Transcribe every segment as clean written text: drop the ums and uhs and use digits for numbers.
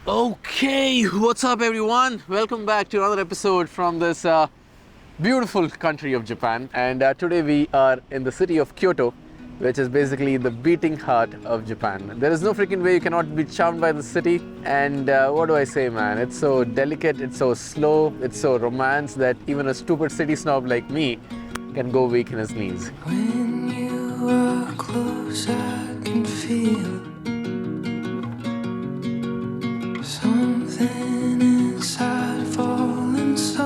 Okay, what's up everyone? Welcome back to another episode from this beautiful country of Japan. And today we are in the city of Kyoto, which is basically the beating heart of Japan. There is no freaking way you cannot be charmed by the city. And what do I say, man? It's so delicate, it's so slow, it's so romance that even a stupid city snob like me can go weak in his knees. When you are close, I can feel something inside falling so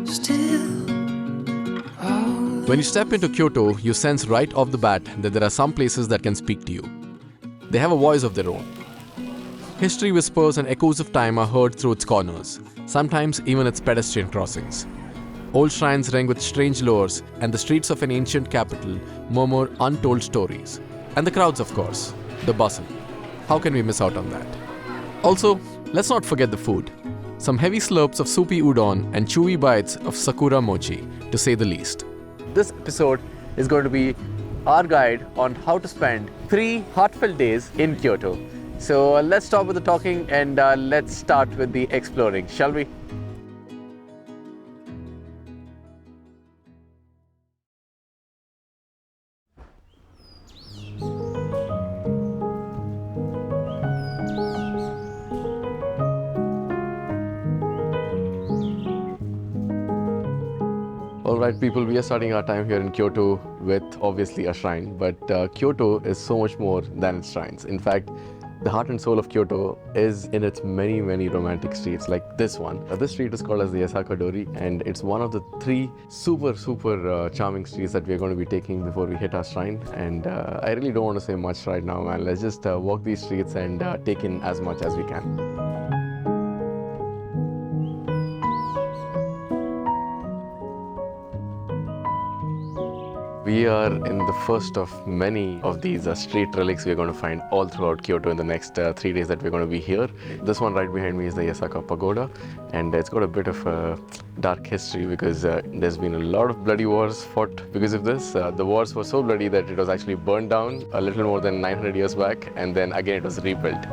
still. When you step into Kyoto, you sense right off the bat that there are some places that can speak to you. They have a voice of their own. History whispers and echoes of time are heard through its corners, sometimes even its pedestrian crossings. Old shrines ring with strange lures, and the streets of an ancient capital murmur untold stories. And the crowds, of course, the bustle. How can we miss out on that? Also, let's not forget the food. Some heavy slurps of soupy udon and chewy bites of Sakura Mochi, to say the least. This episode is going to be our guide on how to spend 3 heartfelt days in Kyoto. So let's stop with the talking and let's start with the exploring, shall we? Alright people, we are starting our time here in Kyoto with obviously a shrine, but Kyoto is so much more than its shrines. In fact, the heart and soul of Kyoto is in its many romantic streets like this one. This street is called as the Shijo Dori, and it's one of the 3 super charming streets that we're going to be taking before we hit our shrine. And I really don't want to say much right now, man. Let's just walk these streets and take in as much as we can. We are in the first of many of these street relics we're going to find all throughout Kyoto in the next 3 days that we're going to be here. This one right behind me is the Yasaka Pagoda, and it's got a bit of a dark history because there's been a lot of bloody wars fought because of this. The wars were so bloody that it was actually burned down a little more than 900 years back, and then again it was rebuilt.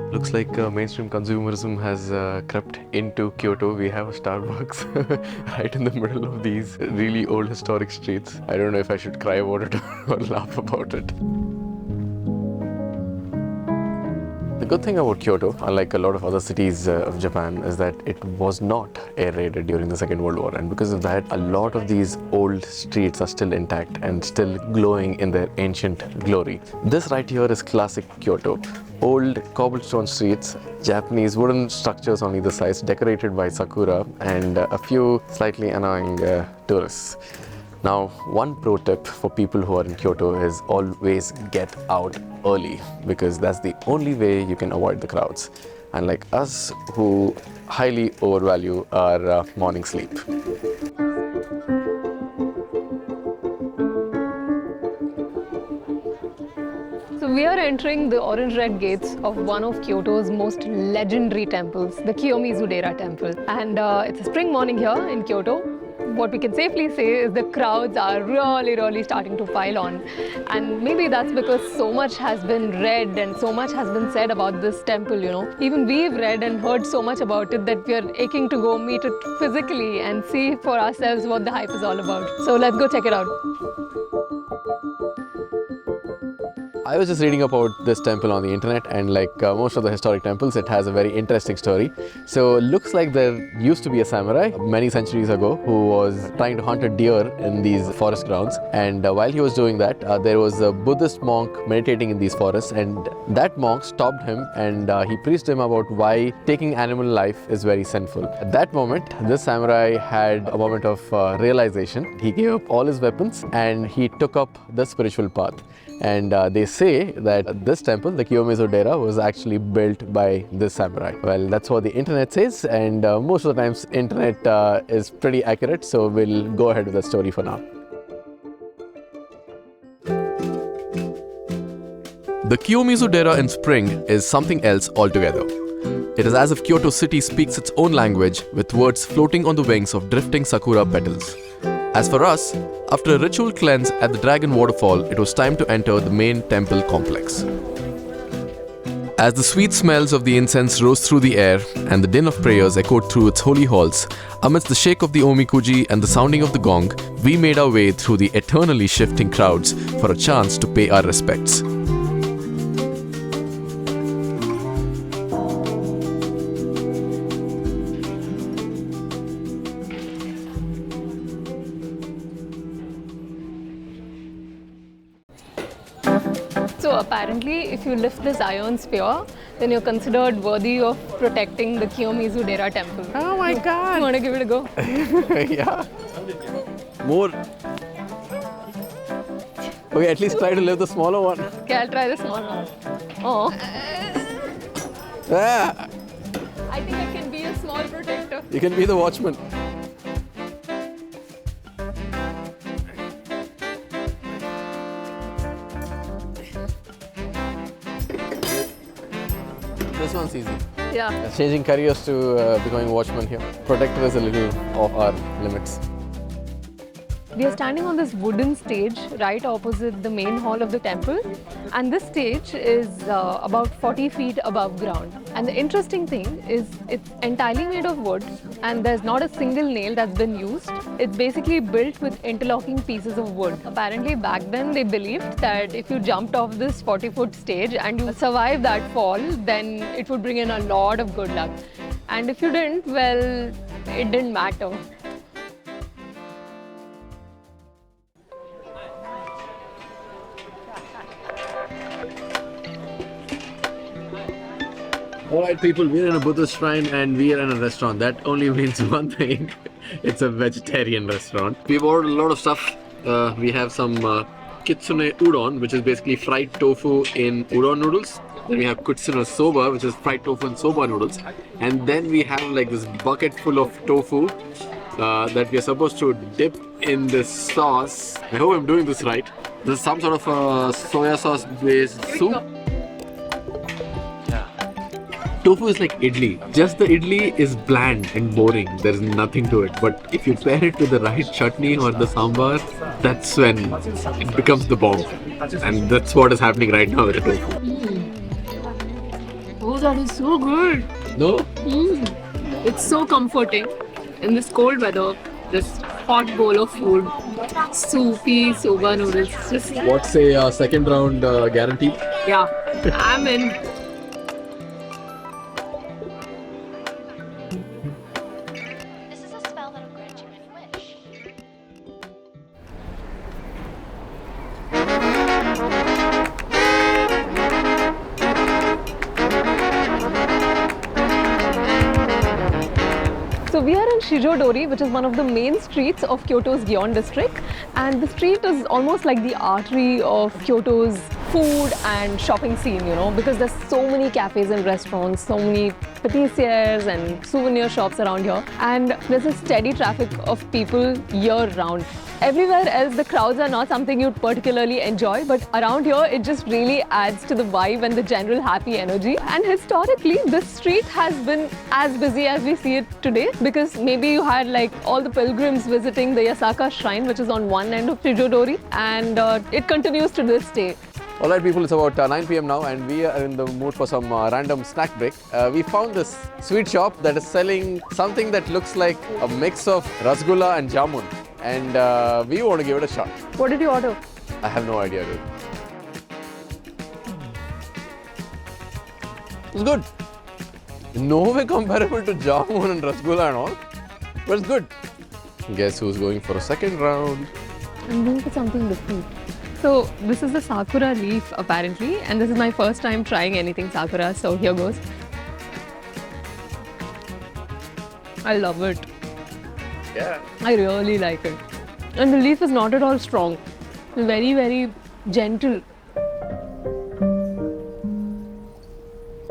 Looks like mainstream consumerism has crept into Kyoto. We have a Starbucks right in the middle of these really old historic streets. I don't know if I should cry about it or laugh about it. The good thing about Kyoto, unlike a lot of other cities of Japan, is that it was not air-raided during the Second World War, and because of that, a lot of these old streets are still intact and still glowing in their ancient glory. This right here is classic Kyoto. Old cobblestone streets, Japanese wooden structures on either side decorated by sakura, and a few slightly annoying tourists. Now, one pro tip for people who are in Kyoto is always get out early, because that's the only way you can avoid the crowds. Unlike us who highly overvalue our morning sleep. So we are entering the orange-red gates of one of Kyoto's most legendary temples, the Kiyomizudera temple. And it's a spring morning here in Kyoto. What we can safely say is the crowds are really starting to pile on. And maybe that's because so much has been read and so much has been said about this temple, you know. Even we've read and heard so much about it that we are aching to go meet it physically and see for ourselves what the hype is all about. So let's go check it out. I was just reading about this temple on the internet, and like most of the historic temples, it has a very interesting story. So looks like there used to be a samurai many centuries ago who was trying to hunt a deer in these forest grounds, and while he was doing that, there was a Buddhist monk meditating in these forests, and that monk stopped him and he preached him about why taking animal life is very sinful. At that moment, this samurai had a moment of realization. He gave up all his weapons and he took up the spiritual path. And they say that this temple, the Kiyomizudera, was actually built by this samurai. Well, that's what the internet says, and most of the times internet is pretty accurate, so we'll go ahead with the story for now. The Kiyomizudera in spring is something else altogether. It is as if Kyoto city speaks its own language, with words floating on the wings of drifting sakura petals. As for us, after a ritual cleanse at the Dragon Waterfall, it was time to enter the main temple complex. As the sweet smells of the incense rose through the air and the din of prayers echoed through its holy halls, amidst the shake of the omikuji and the sounding of the gong, we made our way through the eternally shifting crowds for a chance to pay our respects. So apparently, if you lift this iron spear, then you're considered worthy of protecting the Kiyomizudera temple. Oh my god! You want to give it a go? Yeah. More. Okay, at least try to lift the smaller one. Okay, I'll try the small one. Oh. Ah, I think I can be a small protector. you can be the watchman. This one's easy. Yeah. Changing careers to becoming watchman here. Protector is a little off our limits. We are standing on this wooden stage right opposite the main hall of the temple, and this stage is about 40 feet above ground. And the interesting thing is it's entirely made of wood and there's not a single nail that's been used. It's basically built with interlocking pieces of wood. Apparently back then they believed that if you jumped off this 40-foot stage and you survived that fall, then it would bring in a lot of good luck. And if you didn't, well, it didn't matter. Alright people, we're in a Buddhist shrine and we are in a restaurant. That only means one thing. It's a vegetarian restaurant. We've ordered a lot of stuff. We have some kitsune udon, which is basically fried tofu in udon noodles. Then we have kitsune soba, which is fried tofu in soba noodles. And then we have like this bucket full of tofu that we are supposed to dip in this sauce. I hope I'm doing this right. This is some sort of soya sauce based soup. Tofu is like idli. Just the idli is bland and boring. There's nothing to it. But if you pair it with the right chutney or the sambar, that's when it becomes the bomb. And that's what is happening right now with the tofu. Oh, that is so good. No? It's so comforting in this cold weather. This hot bowl of food, soupy soba noodles. Just What's a second round guarantee? yeah, I'm in. This is a spell that'll grant you any wish. So we are in Shijo Dori, which is one of the main streets of Kyoto's Gion district, and the street is almost like the artery of Kyoto's food and shopping scene, you know, because there's so many cafes and restaurants, so many patissiers and souvenir shops around here, and there's a steady traffic of people year round. Everywhere else the crowds are not something you'd particularly enjoy, but around here it just really adds to the vibe and the general happy energy. And historically this street has been as busy as we see it today, because maybe you had like all the pilgrims visiting the Yasaka shrine, which is on one end of Shijo Dori, and it continues to this day. Alright people, it's about 9 PM now and we are in the mood for some random snack break. We found this sweet shop that is selling something that looks like a mix of rasgulla and jamun, and we want to give it a shot. What did you order? I have no idea, dude. It's good. No way comparable to jamun and rasgulla and all, but it's good. Guess who's going for a second round? I'm going for something different. So this is the Sakura leaf apparently, and this is my first time trying anything Sakura, so here goes. I love it. Yeah. I really like it. And the leaf is not at all strong. It's very, very gentle.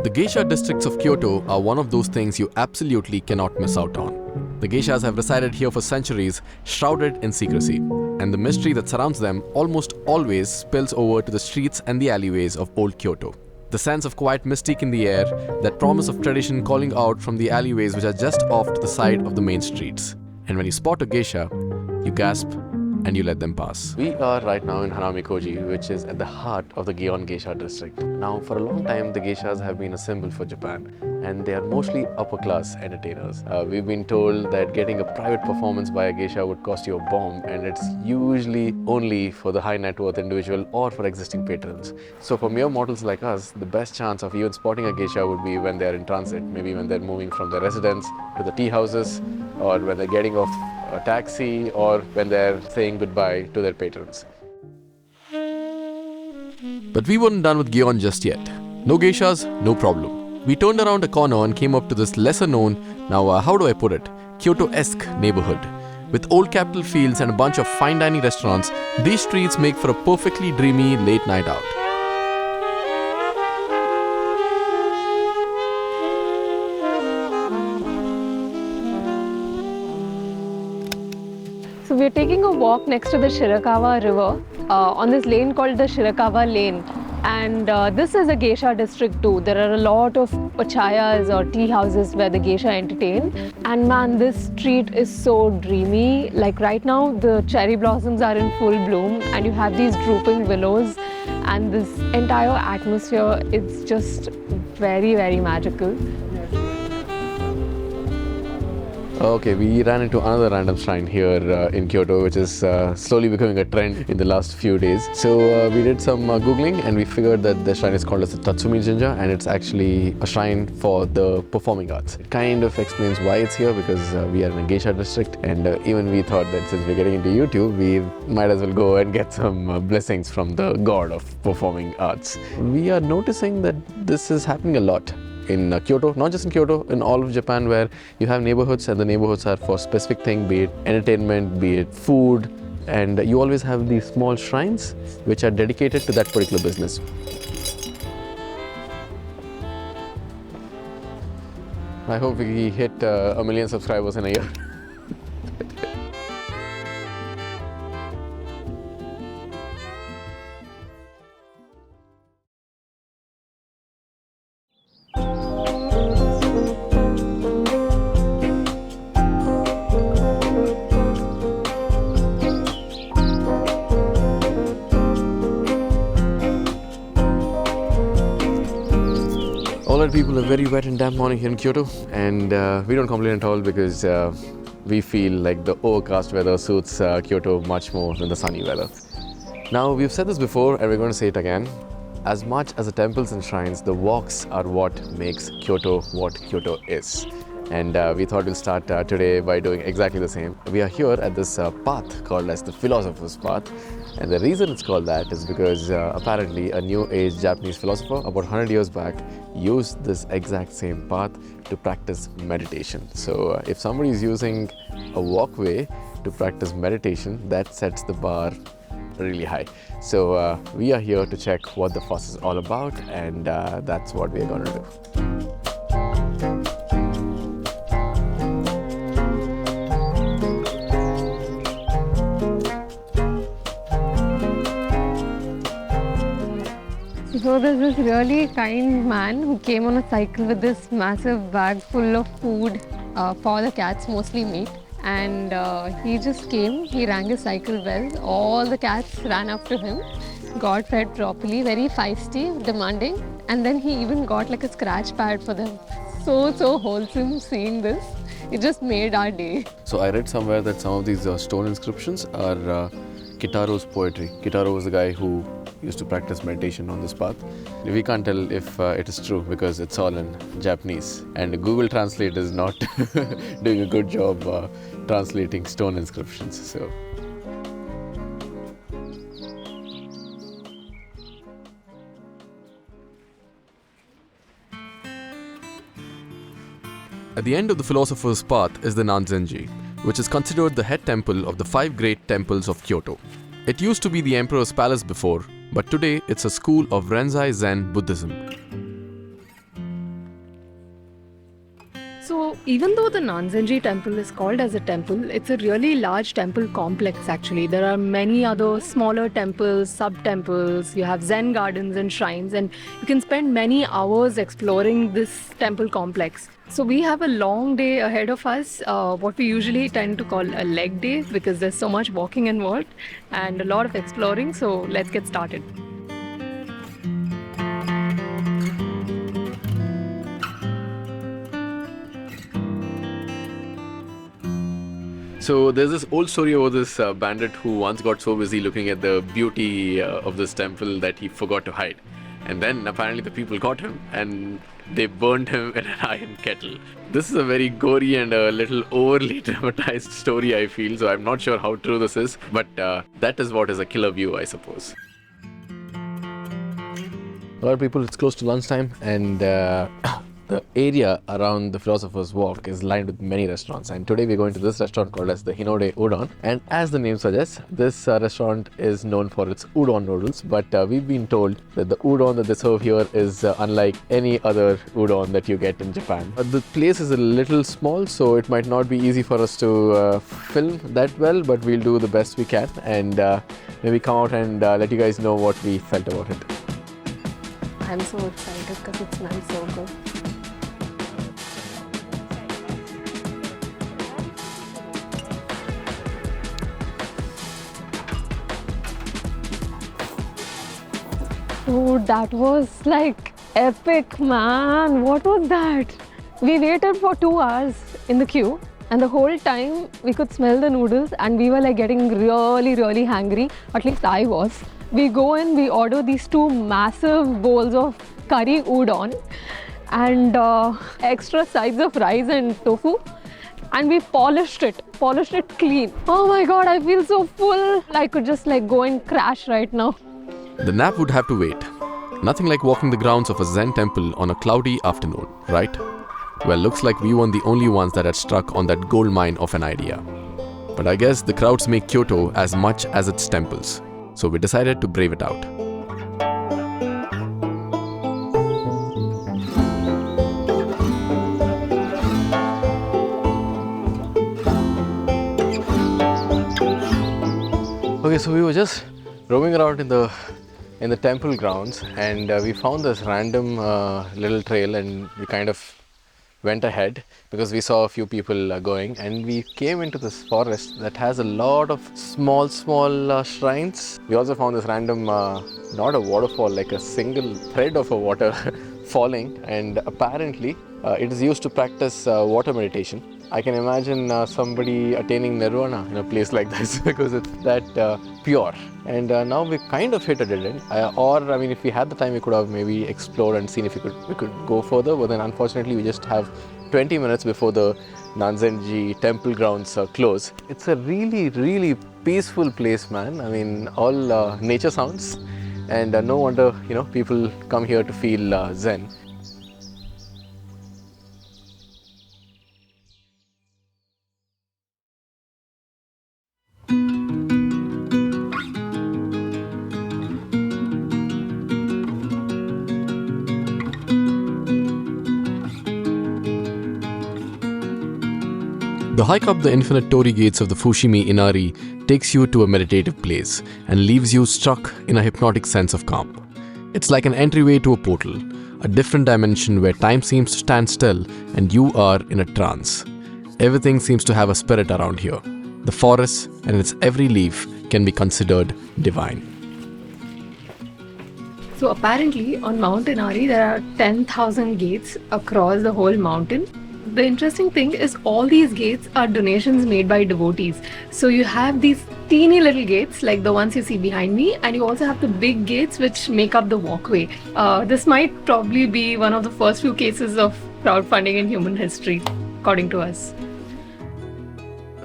The geisha districts of Kyoto are one of those things you absolutely cannot miss out on. The geishas have resided here for centuries, shrouded in secrecy, and the mystery that surrounds them almost always spills over to the streets and the alleyways of old Kyoto. The sense of quiet mystique in the air, that promise of tradition calling out from the alleyways which are just off to the side of the main streets. And when you spot a geisha, you gasp, and you let them pass. We are right now in Hanamikoji, which is at the heart of the Gion Geisha district. Now, for a long time, the geishas have been a symbol for Japan, and they are mostly upper class entertainers. We've been told that getting a private performance by a geisha would cost you a bomb, and it's usually only for the high net worth individual or for existing patrons. So for mere mortals like us, the best chance of even spotting a geisha would be when they're in transit, maybe when they're moving from their residence to the tea houses, or when they're getting off a taxi, or when they're saying goodbye to their patrons. But we weren't done with Gion just yet. No geishas, no problem. We turned around a corner and came up to this lesser known, how do I put it, Kyoto-esque neighborhood. With old Capitol Fields and a bunch of fine dining restaurants, these streets make for a perfectly dreamy late night out. So we're taking a walk next to the Shirakawa River on this lane called the Shirakawa Lane. And this is a geisha district too. There are a lot of pachayas or tea houses where the geisha entertain. And man, this street is so dreamy. Like right now, the cherry blossoms are in full bloom and you have these drooping willows. And this entire atmosphere, it's just very, very magical. Okay, we ran into another random shrine here in Kyoto, which is slowly becoming a trend in the last few days. So we did some Googling and we figured that the shrine is called as the Tatsumi Jinja, and it's actually a shrine for the performing arts. It kind of explains why it's here, because we are in a geisha district, and even we thought that since we're getting into YouTube, we might as well go and get some blessings from the god of performing arts. We are noticing that this is happening a lot in Kyoto, not just in Kyoto, in all of Japan, where you have neighborhoods and the neighborhoods are for specific thing, be it entertainment, be it food, and you always have these small shrines which are dedicated to that particular business. I hope we hit 1 million subscribers in a year. Alright people, a very wet and damp morning here in Kyoto, and we don't complain at all because we feel like the overcast weather suits Kyoto much more than the sunny weather. Now, we've said this before and we're going to say it again. As much as the temples and shrines, the walks are what makes Kyoto what Kyoto is. And we thought we'll start today by doing exactly the same. We are here at this path called as the Philosopher's Path. And the reason it's called that is because apparently a new age Japanese philosopher about 100 years back used this exact same path to practice meditation. So if somebody is using a walkway to practice meditation, that sets the bar really high. So we are here to check what the fuss is all about, and that's what we are going to do. So there's this really kind man who came on a cycle with this massive bag full of food for the cats, mostly meat. And he just came, he rang his cycle bell, all the cats ran up to him, got fed properly, very feisty, demanding, and then he even got like a scratch pad for them. So wholesome seeing this. It just made our day. So I read somewhere that some of these stone inscriptions are Kitaro's poetry. Kitaro was the guy who used to practice meditation on this path. We can't tell if it is true because it's all in Japanese, and Google Translate is not doing a good job translating stone inscriptions. So. At the end of the Philosopher's Path is the Nanzenji, which is considered the head temple of the 5 great temples of Kyoto. It used to be the emperor's palace before, but today it's a school of Renzai Zen Buddhism. So Even though the Nanzenji temple is called as a temple, it's a really large temple complex actually. There are many other smaller temples, sub-temples, you have Zen gardens and shrines, and you can spend many hours exploring this temple complex. So we have a long day ahead of us, what we usually tend to call a leg day because there's so much walking involved and a lot of exploring. So let's get started. So there's this old story about this bandit who once got so busy looking at the beauty of this temple that he forgot to hide. And then apparently the people got him and they burned him in an iron kettle. This is a very gory and a little overly dramatized story, I feel, so I'm not sure how true this is, but that is what is a killer view, I suppose. A lot of people, it's close to lunchtime, and the area around the Philosopher's Walk is lined with many restaurants, and today we're going to this restaurant called as the Hinode Udon. And as the name suggests, this restaurant is known for its udon noodles, but we've been told that the udon that they serve here is unlike any other udon that you get in Japan. The place is a little small, so it might not be easy for us to film that well, but we'll do the best we can and maybe come out and let you guys know what we felt about it. I'm so excited because it smells so good. Oh, that was like epic, man. What was that? We waited for 2 hours in the queue, and the whole time we could smell the noodles and we were like getting really hungry. At least I was. We go in, we order these 2 massive bowls of curry udon and extra sides of rice and tofu, and we polished it clean. Oh my god, I feel so full. I could just like go and crash right now. The nap would have to wait. Nothing like walking the grounds of a Zen temple on a cloudy afternoon, right? Well, looks like we weren't the only ones that had struck on that gold mine of an idea. But I guess the crowds make Kyoto as much as its temples, so we decided to brave it out. Okay, so we were just roaming around in the temple grounds, and we found this random little trail, and we kind of went ahead because we saw a few people going, and we came into this forest that has a lot of small shrines. We also found this random not a waterfall, like a single thread of a water falling, and apparently it is used to practice water meditation. I can imagine somebody attaining nirvana in a place like this because it's that pure. And now we kind of hit a dead end. Or I mean, if we had the time, we could have maybe explored and seen if we could go further. But then unfortunately, we just have 20 minutes before the Nanzenji temple grounds close. It's a really peaceful place, man. I mean, all nature sounds, and no wonder people come here to feel zen. The hike up the infinite torii gates of the Fushimi Inari takes you to a meditative place and leaves you struck in a hypnotic sense of calm. It's like an entryway to a portal, a different dimension where time seems to stand still and you are in a trance. Everything seems to have a spirit around here. The forest and its every leaf can be considered divine. So apparently on Mount Inari there are 10,000 gates across the whole mountain. The interesting thing is all these gates are donations made by devotees. So you have these teeny little gates like the ones you see behind me, and you also have the big gates which make up the walkway. This might probably be one of the first few cases of crowdfunding in human history, according to us.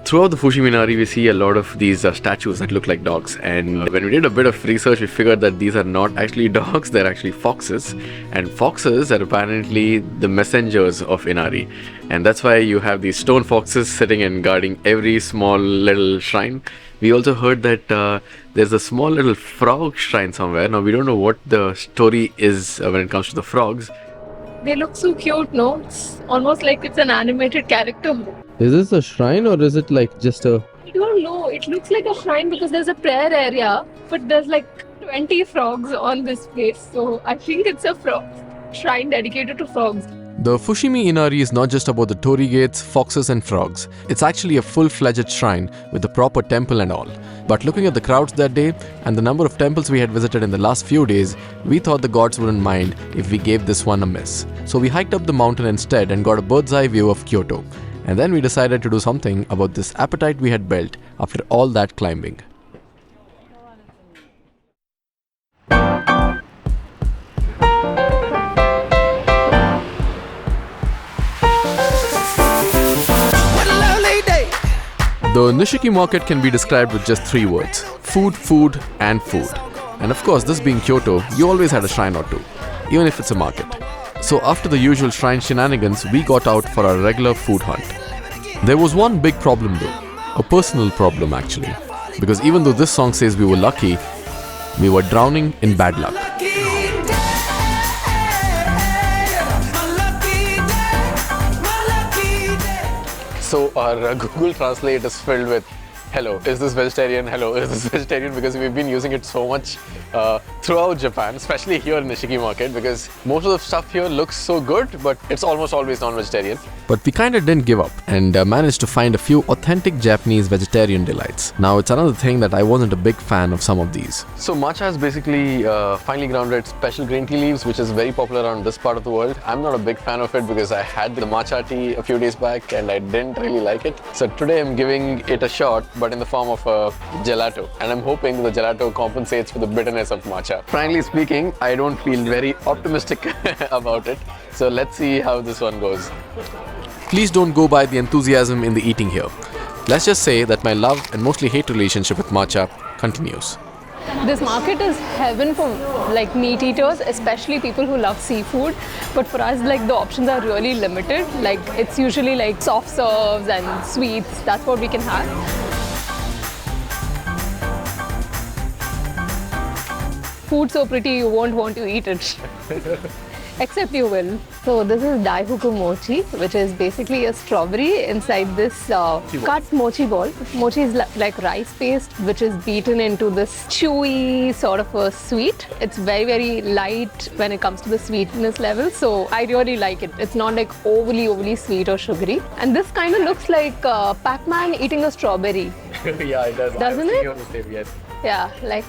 Throughout the Fushimi Inari, we see a lot of these statues that look like dogs, and when we did a bit of research, we figured that these are not actually dogs, they're actually foxes, and foxes are apparently the messengers of Inari, and that's why you have these stone foxes sitting and guarding every small little shrine. We also heard that there's a small little frog shrine somewhere. Now we don't know what the story is when it comes to the frogs. They look so cute, no? It's almost like it's an animated character. Is this a shrine or is it like just a... I don't know. It looks like a shrine because there's a prayer area, but there's like 20 frogs on this place. So I think it's a frog shrine dedicated to frogs. The Fushimi Inari is not just about the torii gates, foxes and frogs. It's actually a full-fledged shrine with a proper temple and all. But looking at the crowds that day and the number of temples we had visited in the last few days, we thought the gods wouldn't mind if we gave this one a miss. So we hiked up the mountain instead and got a bird's eye view of Kyoto. And then we decided to do something about this appetite we had built after all that climbing. The Nishiki Market can be described with just 3 words: food, food and food. And of course, this being Kyoto, you always had a shrine or two, even if it's a market. So after the usual shrine shenanigans, we got out for our regular food hunt. There was one big problem though, a personal problem actually, because even though this song says we were lucky, we were drowning in bad luck. So our Google Translate is filled with hello, is this vegetarian? Hello, is this vegetarian? Because we've been using it so much throughout Japan, especially here in Nishiki Market, because most of the stuff here looks so good, but it's almost always non-vegetarian. But we kind of didn't give up and managed to find a few authentic Japanese vegetarian delights. Now it's another thing that I wasn't a big fan of some of these. So matcha is basically finely grounded special green tea leaves, which is very popular around this part of the world. I'm not a big fan of it because I had the matcha tea a few days back and I didn't really like it. So today I'm giving it a shot, but in the form of a gelato, and I'm hoping the gelato compensates for the bitterness of matcha. Frankly speaking, I don't feel very optimistic about it, so let's see how this one goes. Please don't go by the enthusiasm in the eating here. Let's just say that my love and mostly hate relationship with matcha continues. This market is heaven for like meat eaters, especially people who love seafood. But for us, like the options are really limited. Like it's usually like soft serves and sweets. That's what we can have. Food so pretty you won't want to eat it. Except you will. So this is Daifuku Mochi, which is basically a strawberry inside this cut mochi ball. Mochi is like rice paste, which is beaten into this chewy sort of a sweet. It's very, very light when it comes to the sweetness level. So I really like it. It's not like overly sweet or sugary. And this kind of looks like Pac-Man eating a strawberry. Yeah, it does. Doesn't it? On the same, yes. Yeah, like.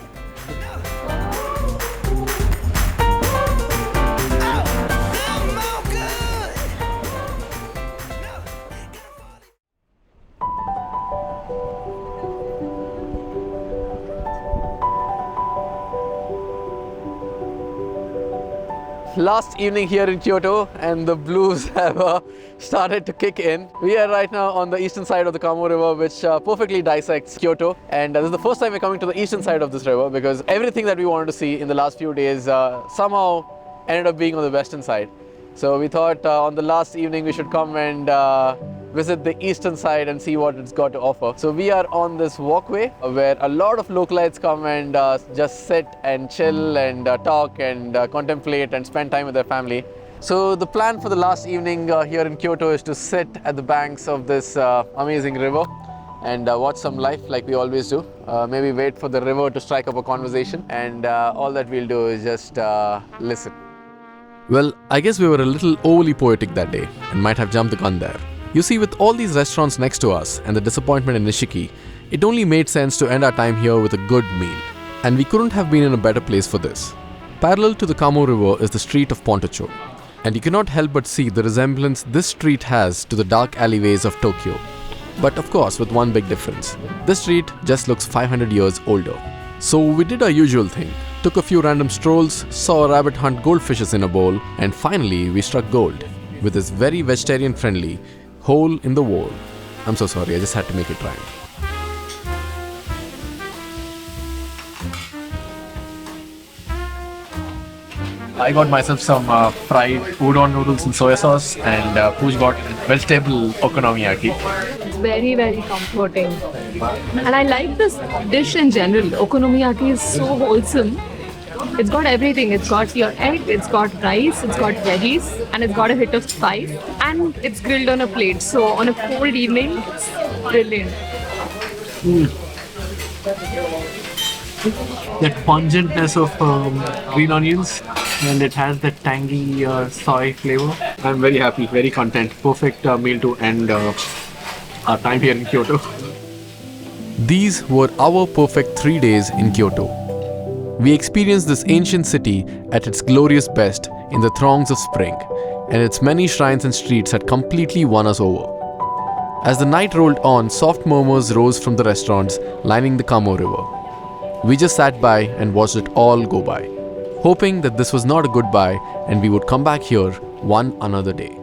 Last evening here in Kyoto and the blues have started to kick in. We are right now on the eastern side of the Kamo River, which perfectly dissects Kyoto, and this is the first time we're coming to the eastern side of this river because everything that we wanted to see in the last few days somehow ended up being on the western side. So we thought on the last evening we should come and visit the eastern side and see what it's got to offer. So we are on this walkway where a lot of localites come and just sit and chill and talk and contemplate and spend time with their family. So the plan for the last evening here in Kyoto is to sit at the banks of this amazing river and watch some life like we always do. Maybe wait for the river to strike up a conversation, and all that we'll do is just listen. Well, I guess we were a little overly poetic that day and might have jumped the gun there. You see, with all these restaurants next to us and the disappointment in Nishiki, it only made sense to end our time here with a good meal. And we couldn't have been in a better place for this. Parallel to the Kamo River is the street of Pontocho. And you cannot help but see the resemblance this street has to the dark alleyways of Tokyo. But of course, with one big difference. This street just looks 500 years older. So we did our usual thing. Took a few random strolls, saw a rabbit hunt goldfishes in a bowl, and finally we struck gold with this very vegetarian friendly hole in the wall. I'm so sorry, I just had to make it rhyme. I got myself some fried udon noodles and soya sauce, and Pooja got vegetable okonomiyaki. It's very, very comforting. And I like this dish in general. Okonomiyaki is so wholesome. It's got everything. It's got your egg, it's got rice, it's got veggies, and it's got a hit of spice. And it's grilled on a plate. So on a cold evening, it's brilliant. That pungentness of green onions, and it has that tangy soy flavor. I'm very happy, very content. Perfect meal to end our time here in Kyoto. These were our perfect 3 days in Kyoto. We experienced this ancient city at its glorious best in the throngs of spring, and its many shrines and streets had completely won us over. As the night rolled on, soft murmurs rose from the restaurants lining the Kamo River. We just sat by and watched it all go by, hoping that this was not a goodbye and we would come back here one another day.